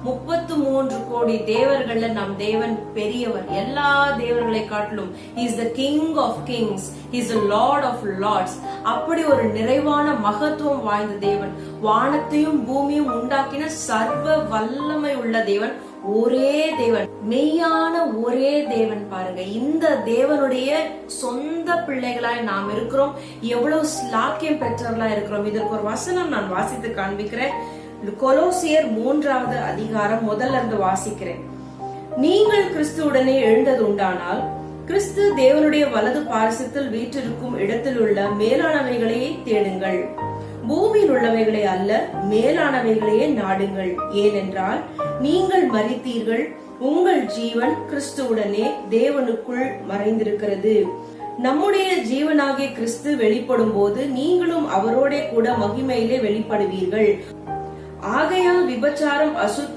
33 கோடி தேவர்கள்ல நம் தேவன் பெரியவர். எல்லா தேவர்களை காட்டிலும் he is the king of kings, he is the lord of lords. அப்படி ஒரு நிறைவான மகத்துவம் வாய்ந்த தேவன், வானத்தையும் பூமியும் உண்டாக்கின சர்வ வல்லமை உள்ள தேவன், ஒரே தேவன், மெய்யான ஒரே தேவன். பாருங்க, இந்த தேவனுடைய சொந்த பிள்ளைகளாய் நாம் இருக்கிறோம். எவ்வளவு ஸ்லாக்கியம் பெற்றவர்களா இருக்கிறோம். இதற்கு ஒரு வசனம் நான் வாசித்து காண்பிக்கிறேன். கொலோசியர் 3வது அதிகாரம் முதல்ல இருந்து வாசிக்கிறேன். நீங்கள் கிறிஸ்துவுடனே எழுந்தது உண்டானால் கிறிஸ்து தேவனுடைய வலது பாரசத்தில் வீற்றிருக்கும் இடத்தில் உள்ள மேலானவைகளையே தேடுங்கள், பூமியில் உள்ளவைகளை அல்ல, மேலானவைகளையே நாடுங்கள். ஏனென்றால் நீங்கள் மரித்தீர்கள், உங்கள் ஜீவன் கிறிஸ்துவுடனே தேவனுக்குள் மறைந்திருக்கிறது. நம்முடைய ஜீவனாகிய கிறிஸ்து வெளிப்படும் போது நீங்களும் அவரோட கூட மகிமையிலே வெளிப்படுவீர்கள். ஆகையால் விபச்சாரம், அசுத்தம்,